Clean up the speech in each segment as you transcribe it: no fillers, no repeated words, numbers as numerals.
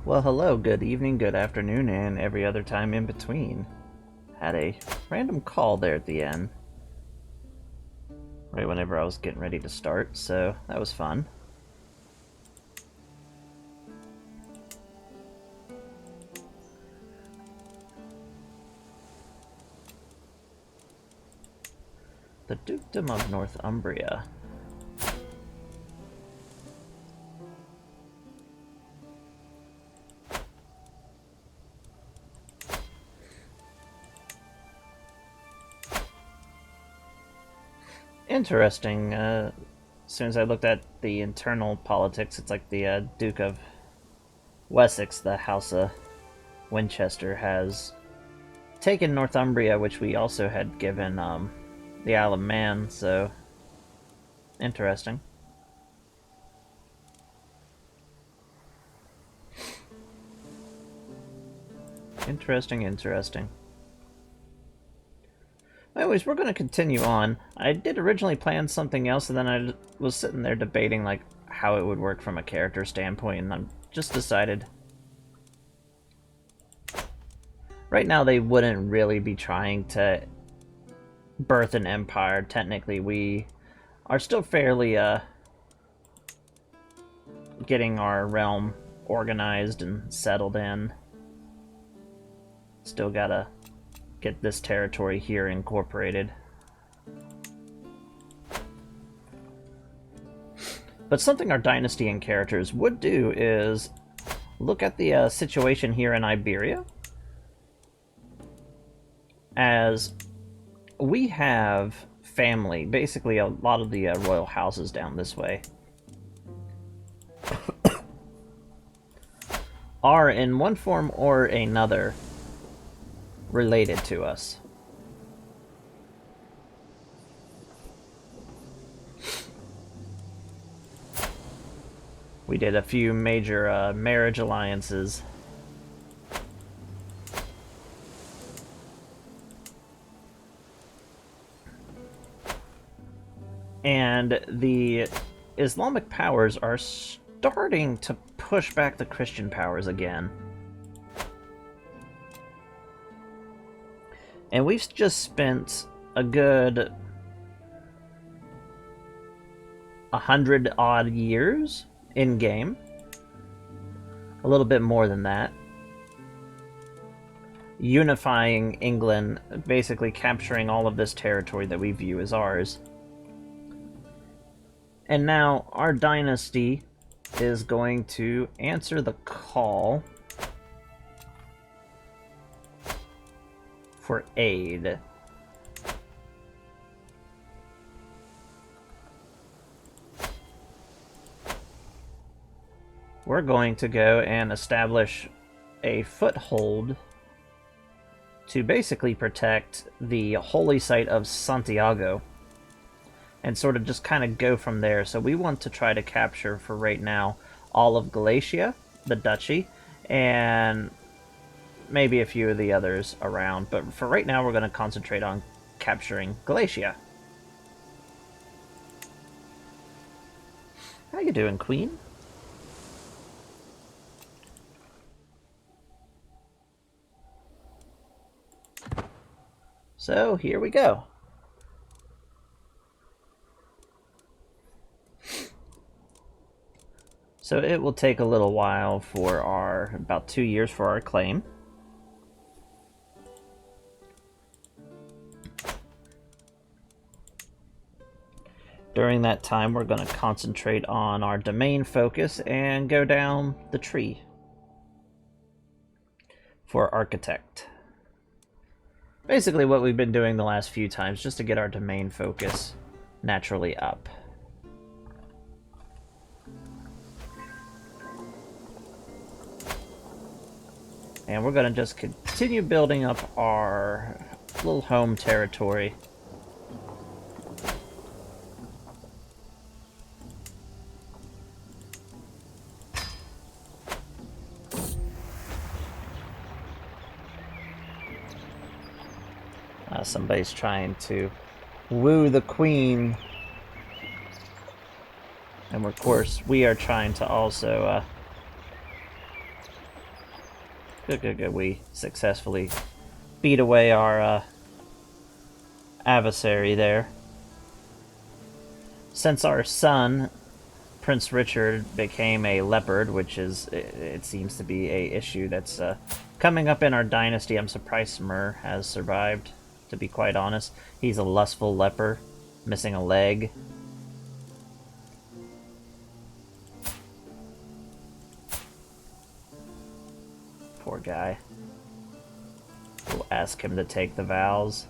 Well, hello, good evening, good afternoon, and every other time in between. Had a random call there at the end, right whenever I was getting ready to start, so that was fun. The Dukedom of Northumbria. Interesting. As soon as I looked at the internal politics, it's like the Duke of Wessex, the House of Winchester, has taken Northumbria, which we also had given the Isle of Man, so interesting. Interesting. Anyways, we're going to continue on. I did originally plan something else, and then I was sitting there debating like how it would work from a character standpoint, and I just decided right now they wouldn't really be trying to birth an empire. Technically, we are still fairly getting our realm organized and settled in. Still gotta get this territory here incorporated. But something our Dynasty and characters would do is look at the situation here in Iberia, as we have family, basically a lot of the royal houses down this way are in one form or another related to us. We did a few major marriage alliances. And the Islamic powers are starting to push back the Christian powers again. And we've just spent a good 100-odd years in-game. A little bit more than that. Unifying England, basically capturing all of this territory that we view as ours. And now our dynasty is going to answer the call for aid. We're going to go and establish a foothold to basically protect the holy site of Santiago and sort of just kind of go from there. So we want to try to capture, for right now, all of Galatia, the duchy, and maybe a few of the others around, but for right now we're going to concentrate on capturing Galatia. How you doing, Queen? So here we go. So it will take a little while for about 2 years for our claim. During that time, we're going to concentrate on our domain focus and go down the tree for architect. Basically what we've been doing the last few times, just to get our domain focus naturally up. And we're going to just continue building up our little home territory. Somebody's trying to woo the queen. And of course, we are trying to also Good, good, good. We successfully beat away our adversary there. Since our son, Prince Richard, became a leopard, which is, it seems to be a issue that's coming up in our dynasty. I'm surprised Smur has survived, to be quite honest. He's a lustful leper, missing a leg. Poor guy. We'll ask him to take the vows.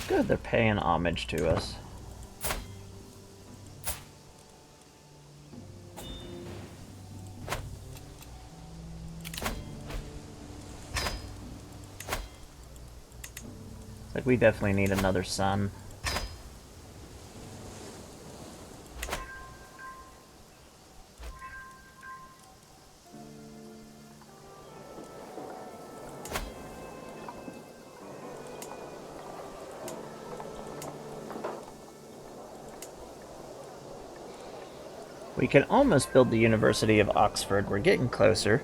Good, they're paying homage to us. Like, we definitely need another son. We can almost build the University of Oxford. We're getting closer.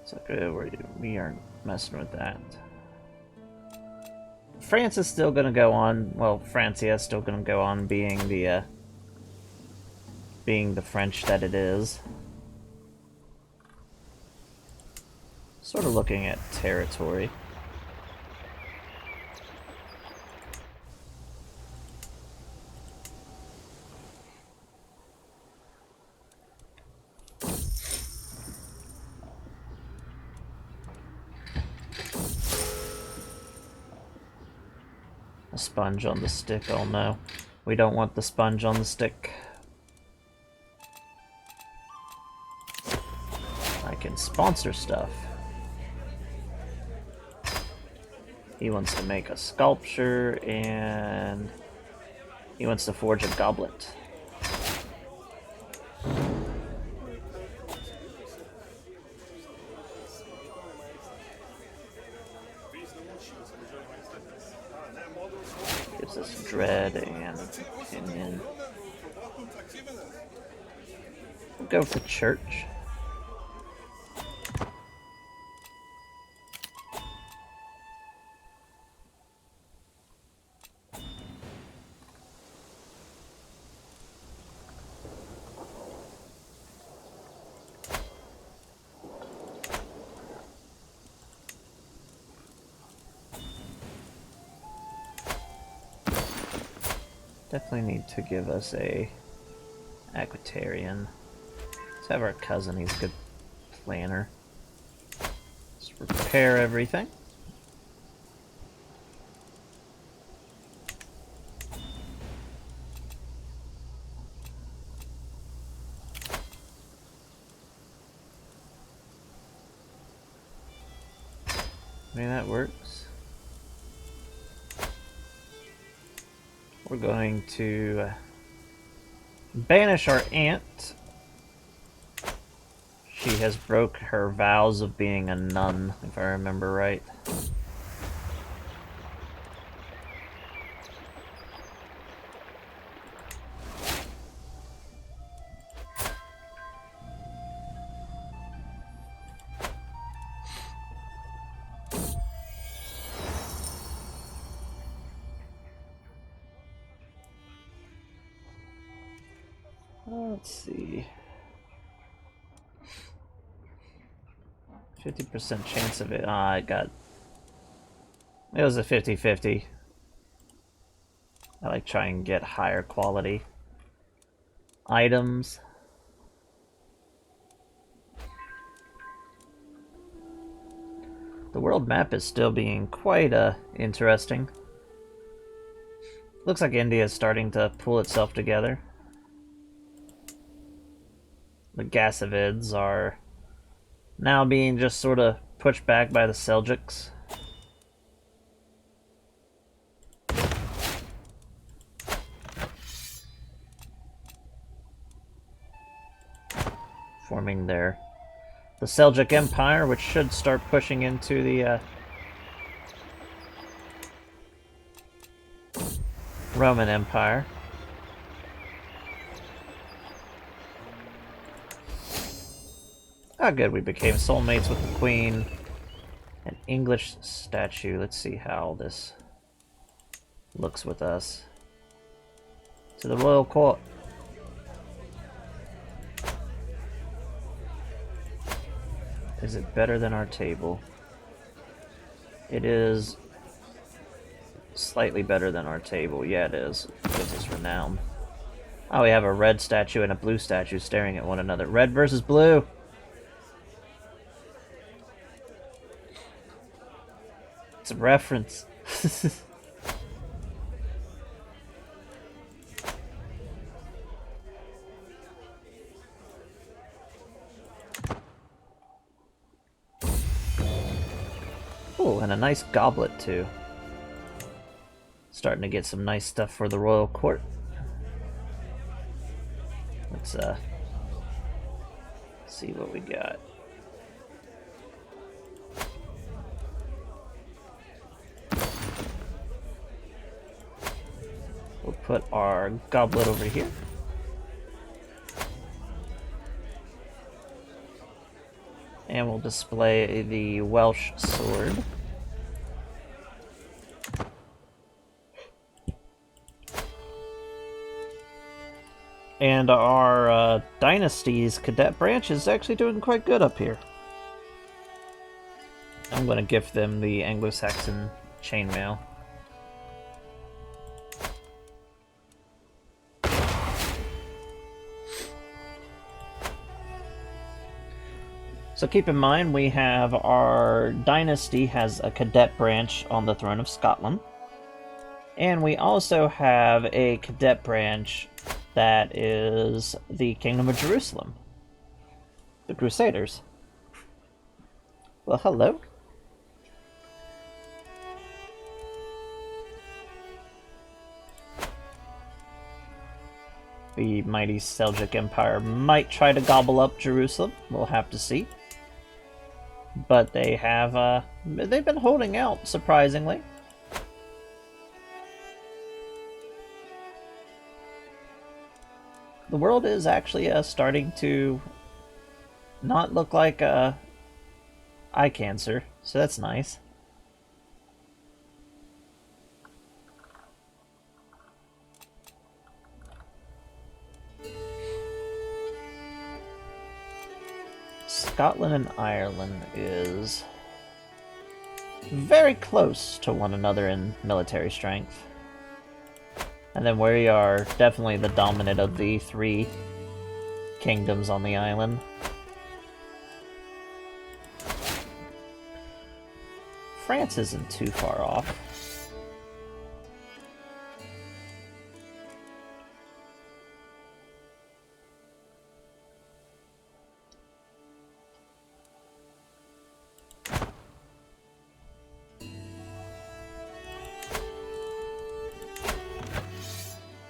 It's okay, we aren't messing with that. France is still going to go on, well, Francia is still going to go on being the French that it is. Sort of looking at territory. A sponge on the stick, oh no. We don't want the sponge on the stick. I can sponsor stuff. He wants to make a sculpture, and he wants to forge a goblet. Gives us dread and opinion. We'll go for church. Definitely need to give us a Aquitarian. Let's have our cousin, he's a good planner. Let's repair everything. I mean, that works. We're going to banish our aunt. She has broke her vows of being a nun, if I remember right. Let's see. 50% chance of it. Ah, it was a 50-50. I like try and get higher quality items. The world map is still being quite interesting. Looks like India is starting to pull itself together. The Gasavids are now being just sort of pushed back by the Seljuks. Forming the Seljuk Empire, which should start pushing into the Roman Empire. Oh good, we became soulmates with the Queen. An English statue. Let's see how this looks with us. To the royal court. Is it better than our table? It is slightly better than our table. Yeah, it is. It gives us renown. Oh, we have a red statue and a blue statue staring at one another. Red versus blue! It's a reference. Oh, and a nice goblet, too. Starting to get some nice stuff for the royal court. Let's see what we got. We'll put our goblet over here. And we'll display the Welsh sword. And our Dynasty's cadet branch is actually doing quite good up here. I'm going to gift them the Anglo-Saxon chainmail. So keep in mind, we have our Dynasty has a cadet branch on the throne of Scotland. And we also have a cadet branch that is the Kingdom of Jerusalem. The Crusaders. Well, hello. The mighty Seljuk Empire might try to gobble up Jerusalem. We'll have to see. But they have, they've been holding out, surprisingly. The world is actually starting to not look like eye cancer, so that's nice. Scotland and Ireland is very close to one another in military strength. And then we are definitely the dominant of the three kingdoms on the island. France isn't too far off.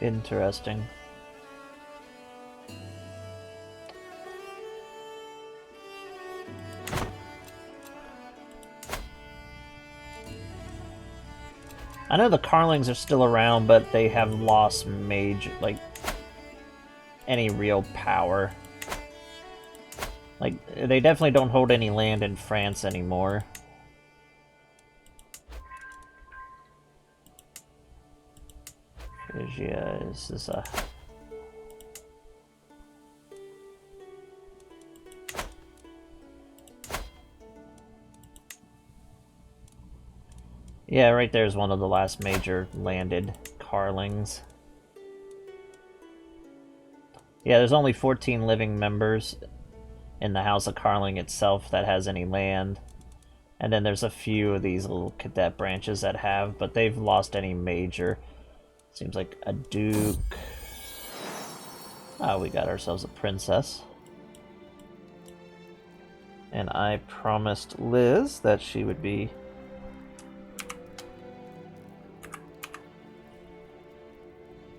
Interesting. I know the Carlings are still around, but they have lost any real power. Like, they definitely don't hold any land in France anymore. Yeah, this is a... Yeah, right there's one of the last major landed Carlings. Yeah, there's only 14 living members in the House of Carling itself that has any land. And then there's a few of these little cadet branches that have, but they've lost any major. Seems like a duke. Oh, we got ourselves a princess. And I promised Liz that she would be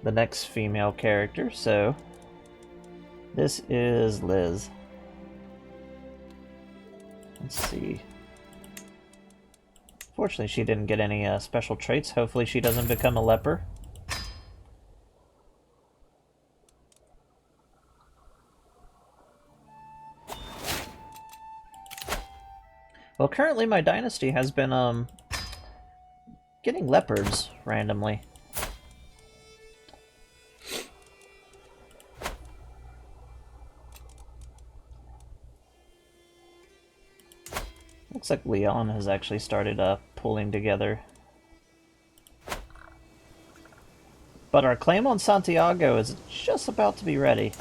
the next female character, so this is Liz. Let's see. Fortunately, she didn't get any special traits. Hopefully she doesn't become a leper. Well, currently my dynasty has been getting leopards randomly. Looks like Leon has actually started pulling together. But our claim on Santiago is just about to be ready.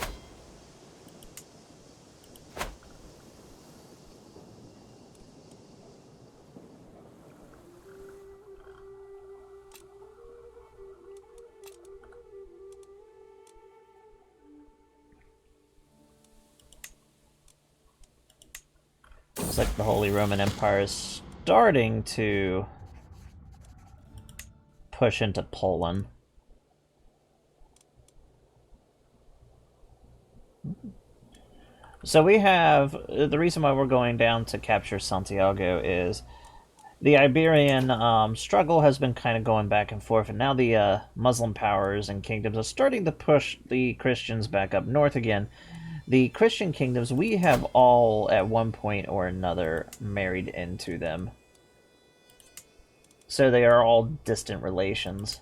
Looks like the Holy Roman Empire is starting to push into Poland. So we have, the reason why we're going down to capture Santiago is the Iberian struggle has been kind of going back and forth, and now the Muslim powers and kingdoms are starting to push the Christians back up north again. The Christian kingdoms, we have all, at one point or another, married into them. So they are all distant relations.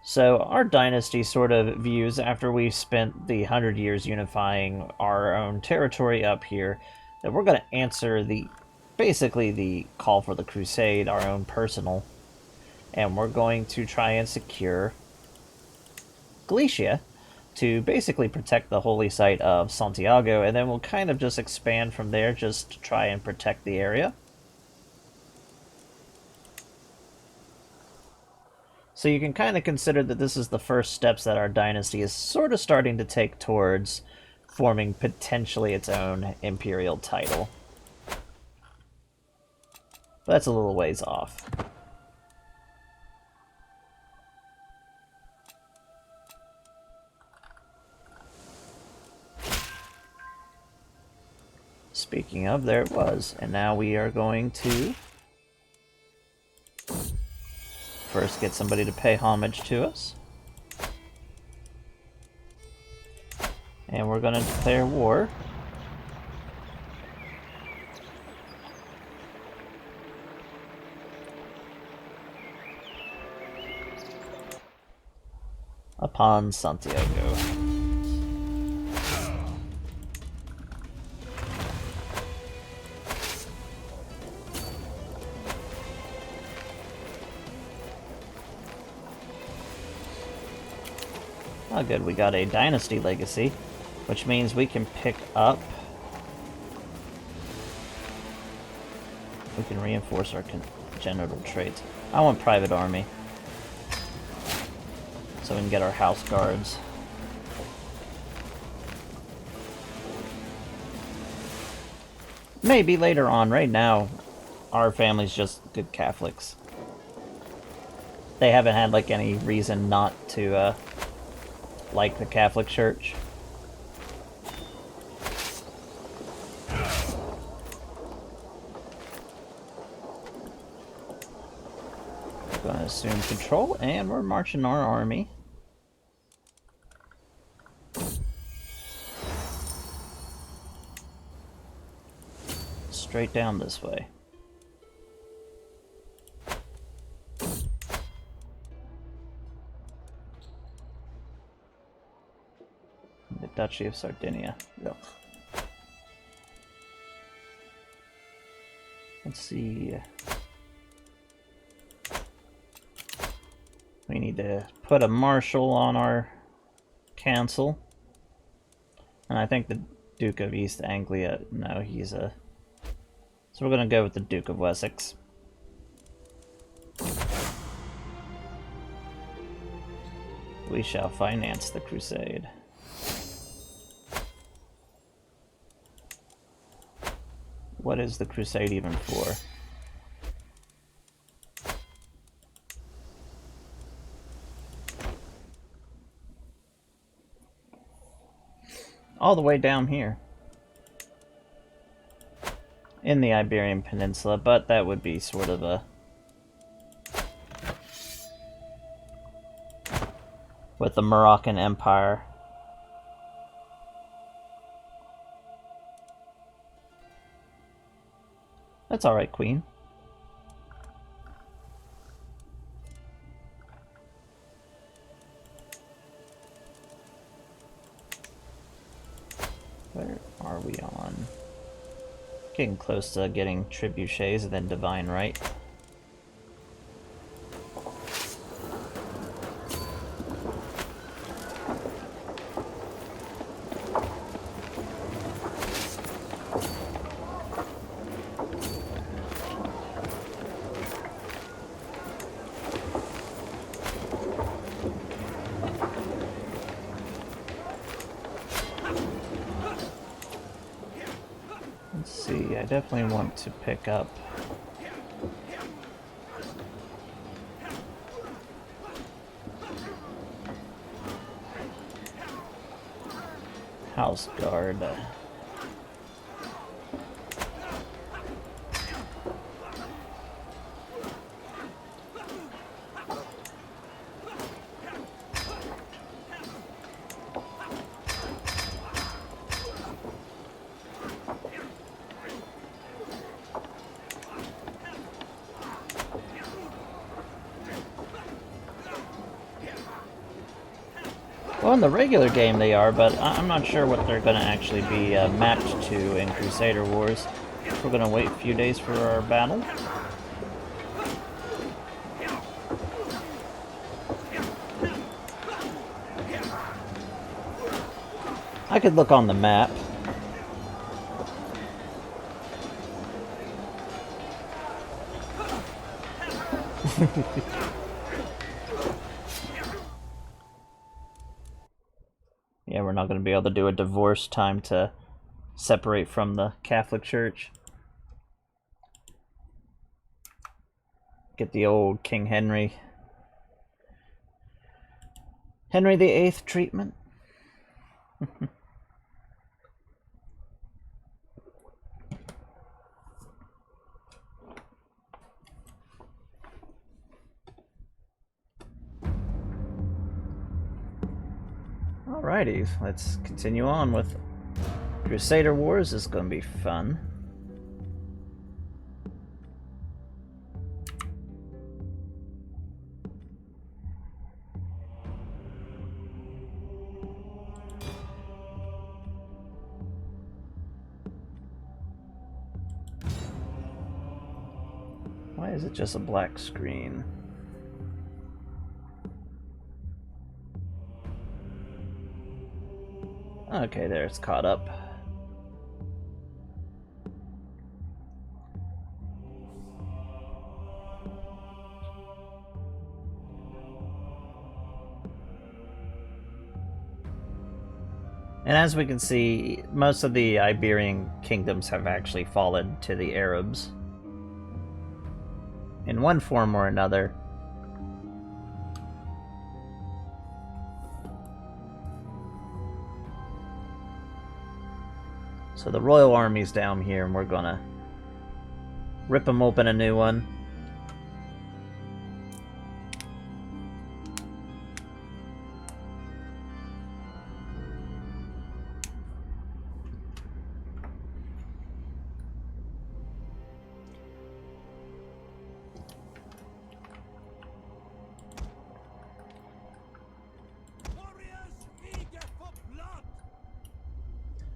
So our dynasty sort of views, after we've spent the 100 years unifying our own territory up here, that we're going to answer basically the call for the crusade, our own personal. And we're going to try and secure Galicia to basically protect the holy site of Santiago, and then we'll kind of just expand from there just to try and protect the area. So you can kind of consider that this is the first steps that our dynasty is sort of starting to take towards forming potentially its own imperial title. But that's a little ways off. Speaking of, there it was. And now we are going to first get somebody to pay homage to us. And we're going to declare war. Upon Santiago. Oh good, we got a dynasty legacy, which means we can pick up... We can reinforce our congenital traits. I want private army, so we can get our house guards. Maybe later on. Right now, our family's just good Catholics. They haven't had, like, any reason not to, like the Catholic Church. We're going to assume control, and we're marching our army. Straight down this way. The Duchy of Sardinia. Ugh. Let's see. We need to put a marshal on our council. And I think the Duke of East Anglia, no, he's a So we're going to go with the Duke of Wessex. We shall finance the crusade. What is the crusade even for? All the way down here. In the Iberian Peninsula, but that would be sort of a... with the Moroccan Empire. That's alright, Queen. Where are we on? Getting close to getting trebuchets and then divine right. I definitely want to pick up House Guard. Well, in the regular game they are, but I'm not sure what they're going to actually be mapped to in Crusader Wars. We're going to wait a few days for our battle. I could look on the map. Yeah, we're not going to be able to do a divorce time to separate from the Catholic Church. Get the old King Henry VIII treatment. Alrighty, let's continue on with Crusader Wars. This is going to be fun. Why is it just a black screen? Okay, there, it's caught up. And as we can see, most of the Iberian kingdoms have actually fallen to the Arabs in one form or another. So the royal army's down here, and we're gonna rip them open a new one.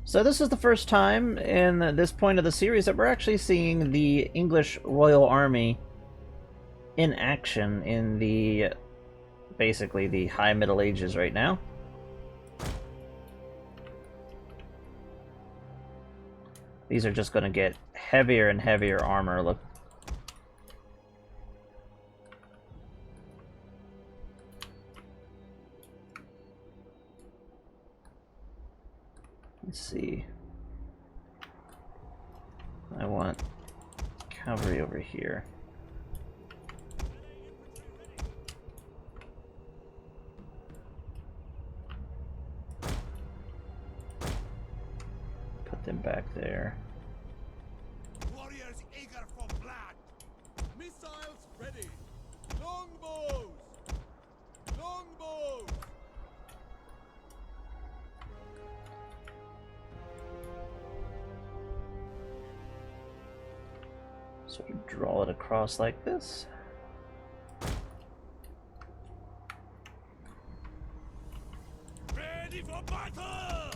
So this is the first time in this point of the series that we're actually seeing the English Royal Army in action in the, basically the High Middle Ages right now. These are just going to get heavier and heavier armor. Look. Let's see. I want cavalry over here. Put them back there. Warriors eager for blood. Missiles ready. Longbows. Longbows. So we draw it across like this. Ready for battle.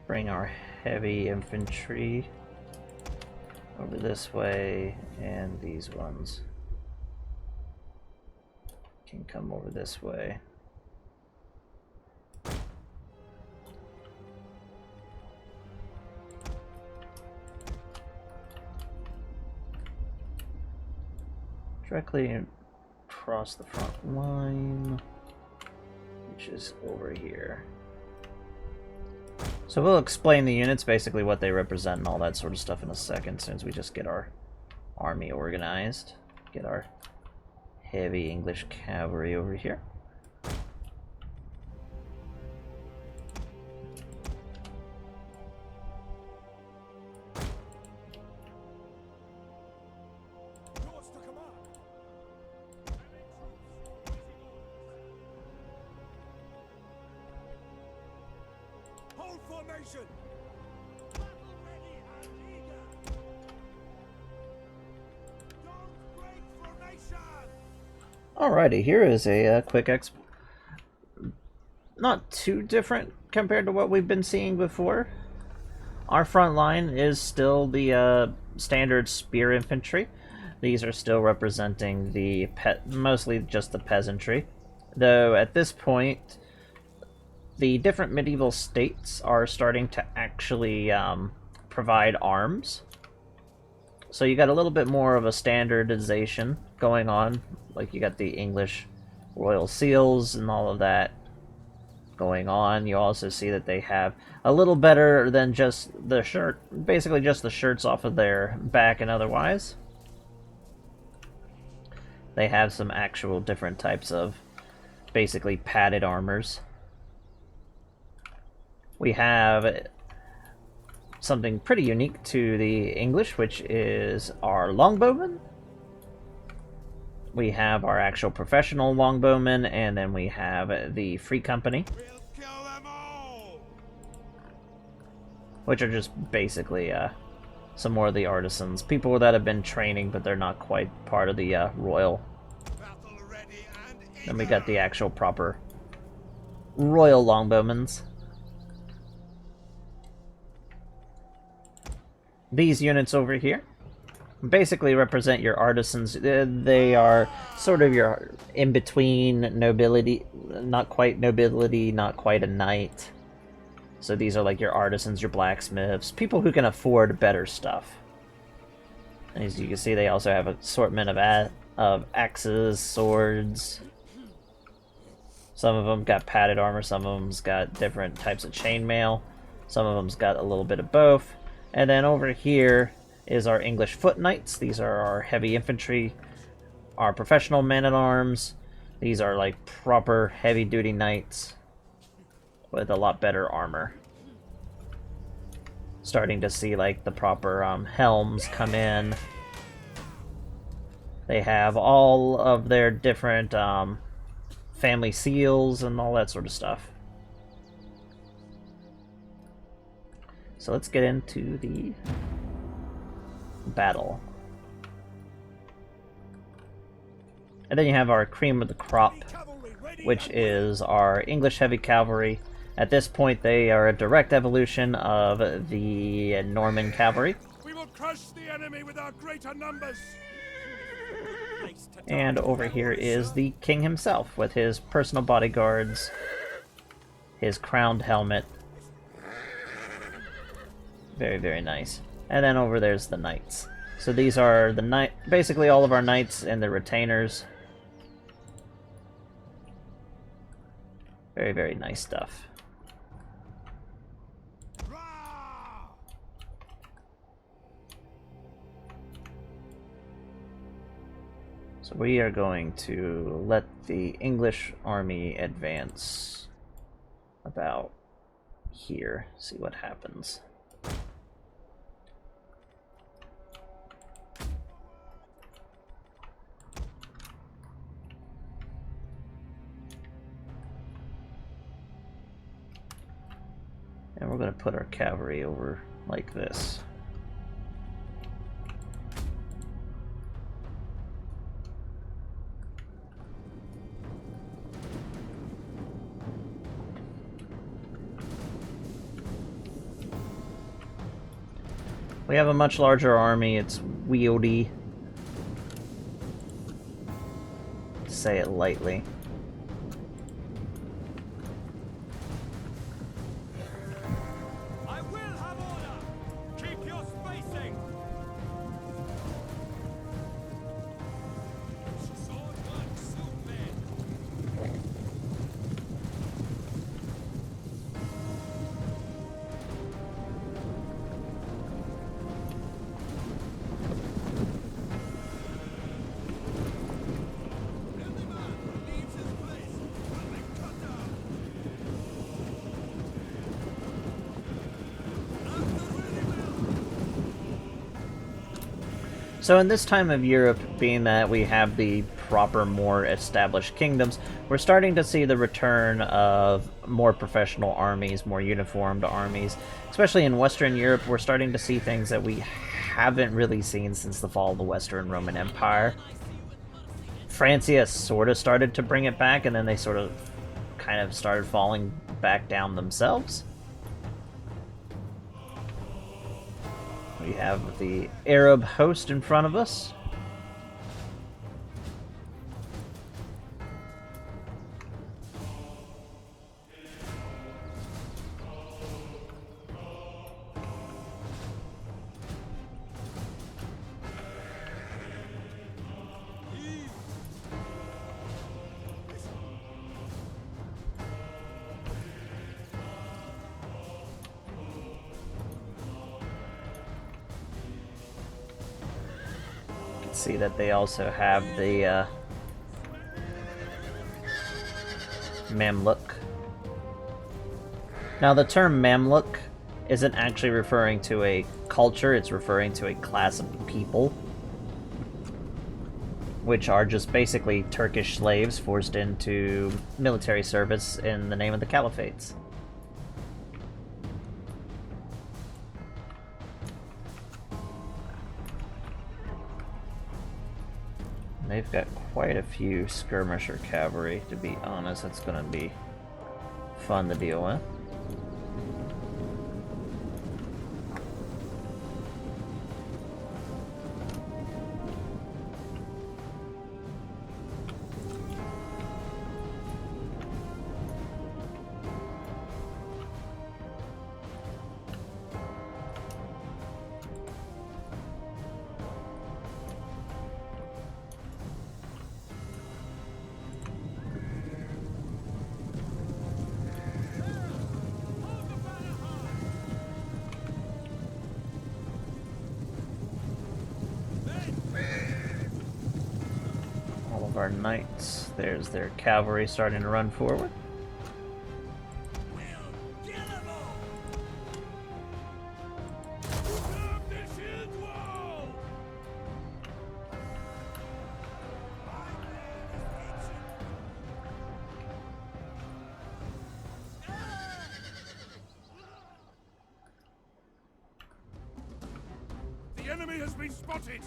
Bring our heavy infantry over this way, and these ones can come over this way. Directly across the front line, which is over here. So we'll explain the units, basically what they represent and all that sort of stuff in a second, as soon as we just get our army organized. Get our heavy English cavalry over here. Yours to command. Hold formation. Battle ready and eager. Don't break formation. Alrighty, here is a quick not too different compared to what we've been seeing before. Our front line is still the standard spear infantry. These are still representing the mostly just the peasantry, though at this point the different medieval states are starting to actually provide arms. So you got a little bit more of a standardization going on, like you got the English royal seals and all of that going on. You also see that they have a little better than just the shirt, basically just the shirts off of their back, and otherwise they have some actual different types of basically padded armors. We have something pretty unique to the English, which is our longbowmen. We have our actual professional longbowmen, and then we have the free company, We'll kill them all. which are just basically some more of the artisans, people that have been training but they're not quite part of the royal. Battle ready and eager. Then we got the actual proper royal longbowmens. These units over here basically represent your artisans. They are sort of your in-between nobility, not quite nobility, not quite a knight. So these are like your artisans, your blacksmiths, people who can afford better stuff. As you can see, they also have an assortment of axes, swords. Some of them got padded armor, some of them's got different types of chainmail, some of them's got a little bit of both. And then over here is our English foot knights. These are our heavy infantry, our professional men-at-arms. These are like proper heavy-duty knights with a lot better armor. Starting to see like the proper helms come in. They have all of their different family seals and all that sort of stuff. So let's get into the battle. And then you have our cream of the crop, which is our English heavy cavalry. At this point, they are a direct evolution of the Norman cavalry. We will crush the enemy with our greater numbers. And over here is the king himself, with his personal bodyguards, his crowned helmet. Very, very nice. And then over there's the knights. So these are the basically all of our knights and the retainers. Very, very nice stuff. So we are going to let the English army advance about here, see what happens. And we're going to put our cavalry over like this. We have a much larger army, it's wieldy, to say it lightly. I will have order. Keep your spacing. Sword work soon then. Every man who leaves his place will be cut down. So in this time of Europe, being that we have the proper, more established kingdoms, we're starting to see the return of more professional armies, more uniformed armies. Especially in Western Europe, we're starting to see things that we haven't really seen since the fall of the Western Roman Empire. Francia sort of started to bring it back, and then they sort of kind of started falling back down themselves. We have the Arab host in front of us. See that they also have the Mamluk. Now the term Mamluk isn't actually referring to a culture, it's referring to a class of people, which are just basically Turkish slaves forced into military service in the name of the caliphates. They've got quite a few skirmisher cavalry, to be honest. That's going to be fun to deal with. Our knights, there's their cavalry starting to run forward. The enemy has been spotted.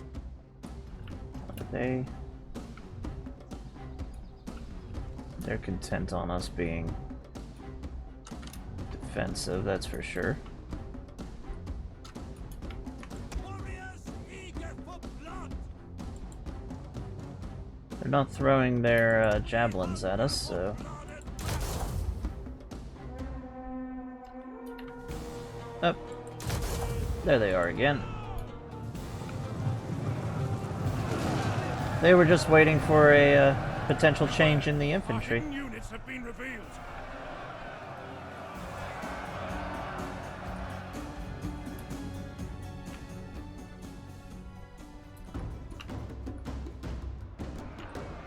They're content on us being defensive, that's for sure. Warriors eager for blood. They're not throwing their javelins at us, so... Oh. There they are again. They were just waiting for a potential change in the infantry. Units have been revealed.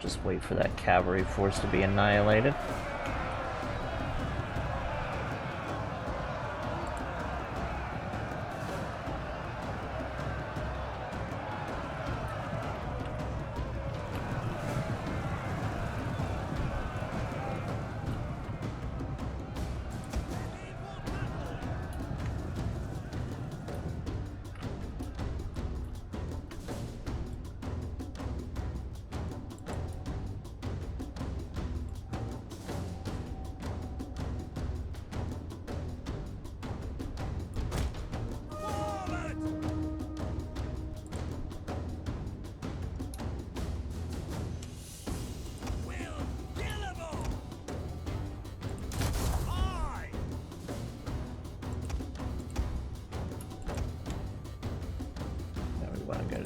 Just wait for that cavalry force to be annihilated.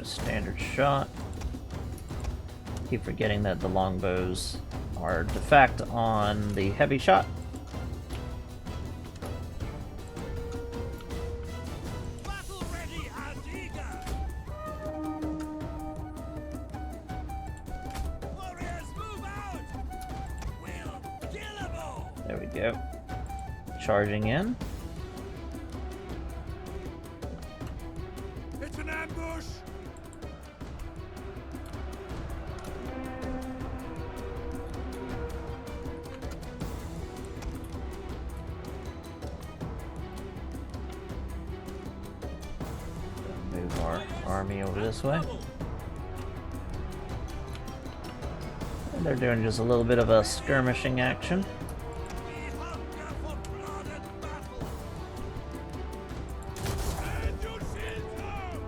Standard shot. Keep forgetting that the longbows are de facto on the heavy shot. Battle ready and eager. Warriors move out. We'll kill 'em all. There we go. Charging in. It's an ambush. Move our army over this way. And they're doing just a little bit of a skirmishing action. We hunger for blood and battle. Stand your shields up.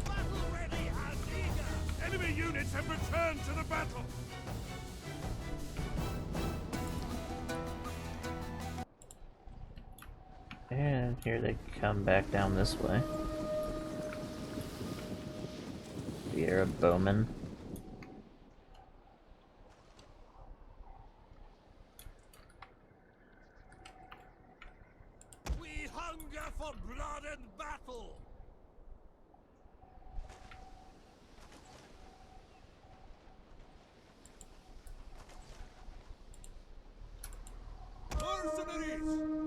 Battle ready and eager. Enemy units have returned to the battle. And here they come back down this way. The Arab bowmen. We hunger for blood and battle. Mercenaries!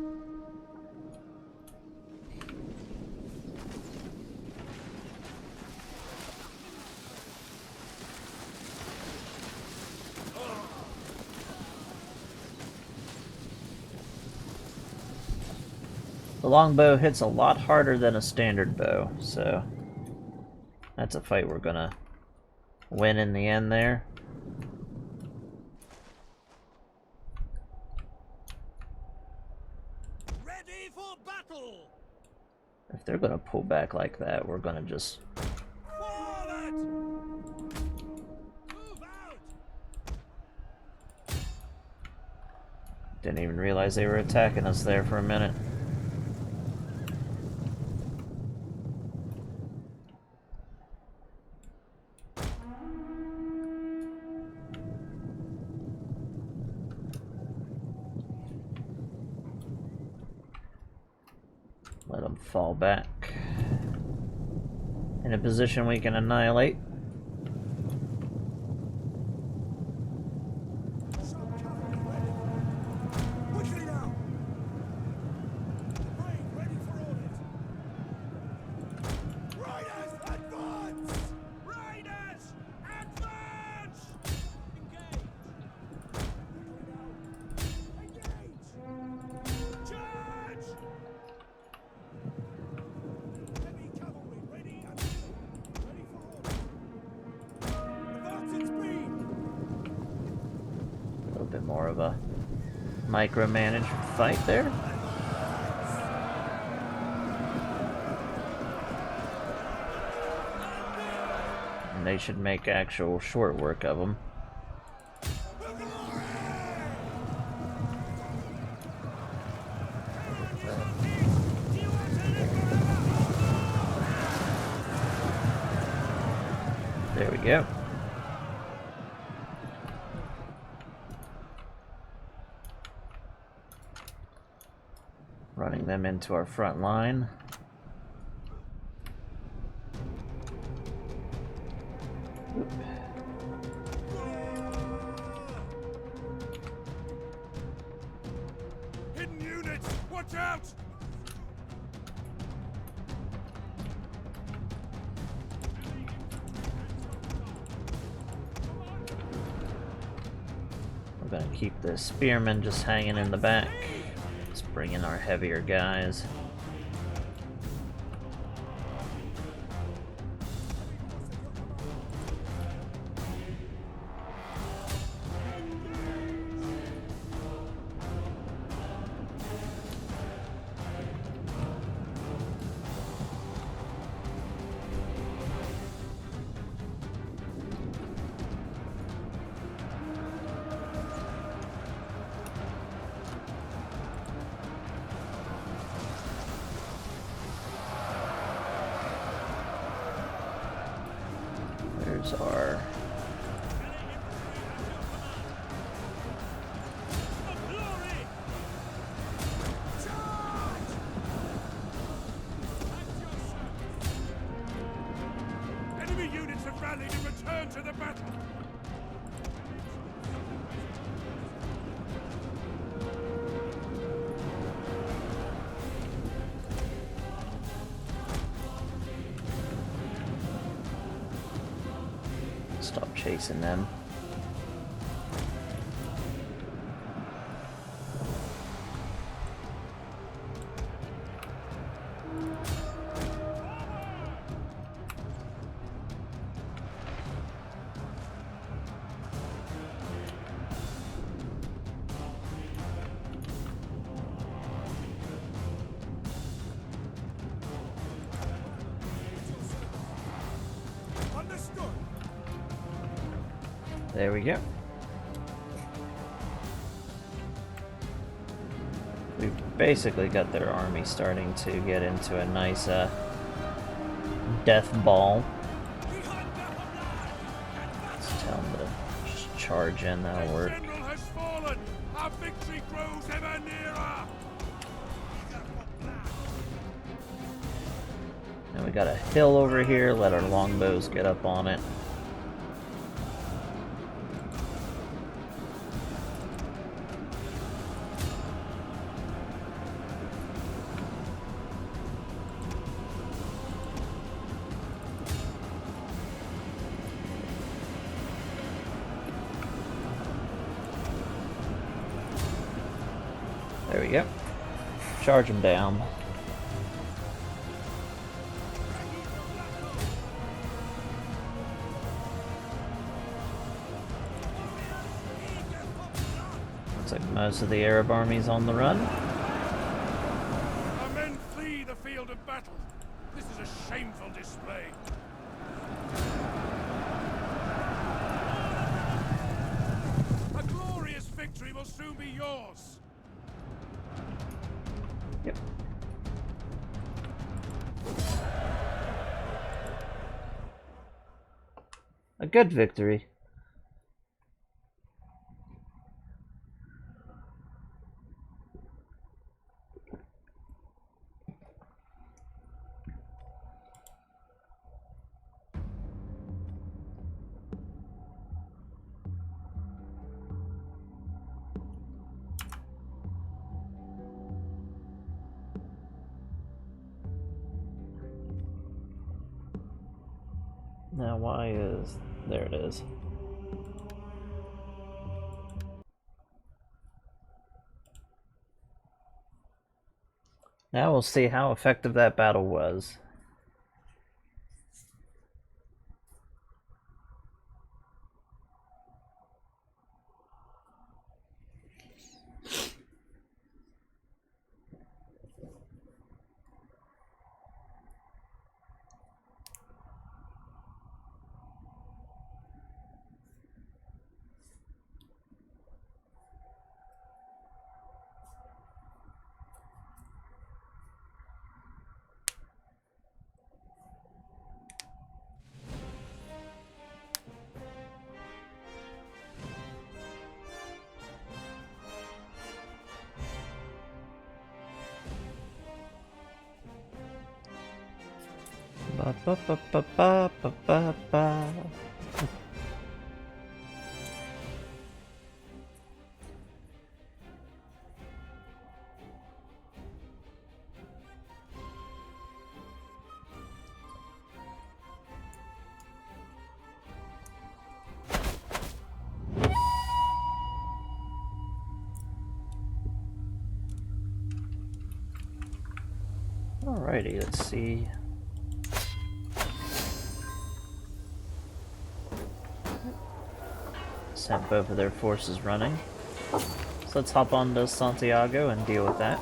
The longbow hits a lot harder than a standard bow, so that's a fight we're gonna win in the end there. Ready for battle! If they're gonna pull back like that, we're gonna just... Forward! Move out! Didn't even realize they were attacking us there for a minute. Let them fall back in a position we can annihilate. bit more of a micromanaged fight there. And they should make actual short work of them. There we go. Running them into our front line. Oop. Hidden units, watch out! We're gonna keep the spearmen just hanging in the back. Let's bring in our heavier guys. There's our Enemy units have rallied and returned to the battle. stop chasing them. Understood. There we go. We've basically got their army starting to get into a nice death ball. Let's tell them to just charge in, that'll work. General has fallen. Our victory grows ever nearer. And we got a hill over here, let our longbows get up on it. There we go. Charge them down. Looks like most of the Arab army's on the run. Our men flee the field of battle. This is a shameful display. A glorious victory will soon be yours. Yep. A good victory. Now why is... there it is. Now we'll see how effective that battle was. Ba, ba, ba, ba, ba, ba, ba, ba. Alrighty, let's see. Sent both of their forces running. So let's hop on to Santiago and deal with that.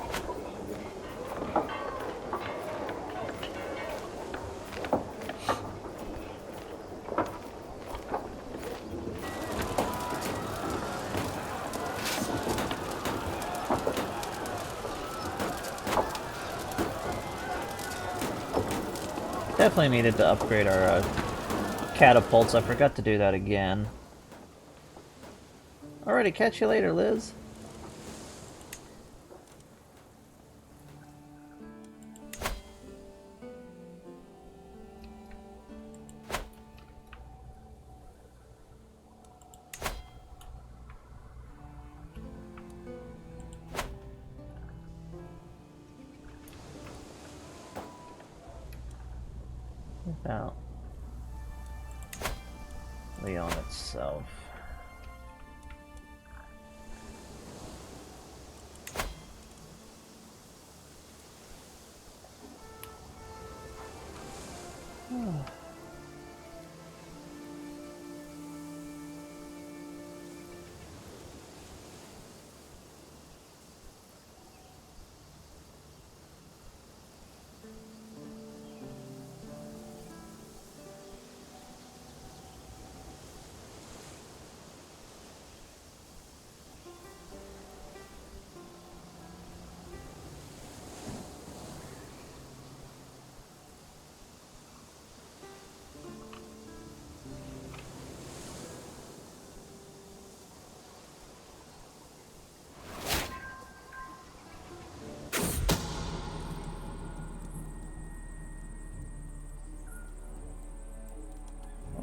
Definitely needed to upgrade our catapults. I forgot to do that again. Alrighty, catch you later, Liz. About Leon itself.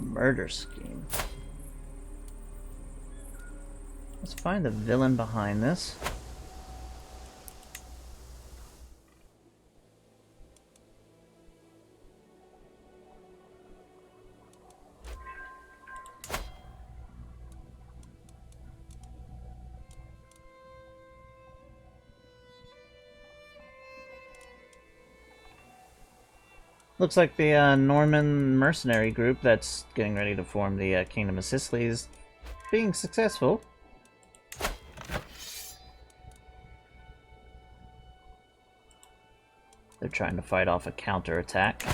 Murder scheme. Let's find the villain behind this. Looks like the Norman mercenary group that's getting ready to form the Kingdom of Sicily is being successful. They're trying to fight off a counterattack.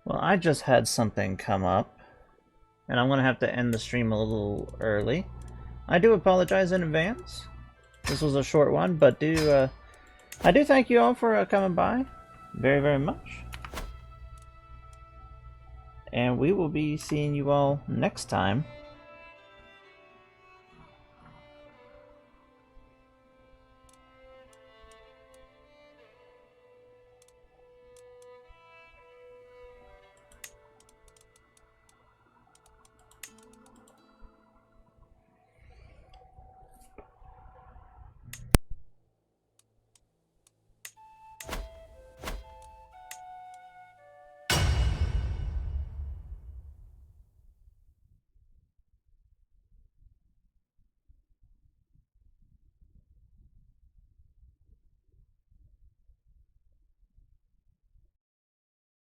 Well, I just had something come up, and I'm going to have to end the stream a little early. I do apologize in advance. This was a short one, but I do thank you all for coming by very, very much. And we will be seeing you all next time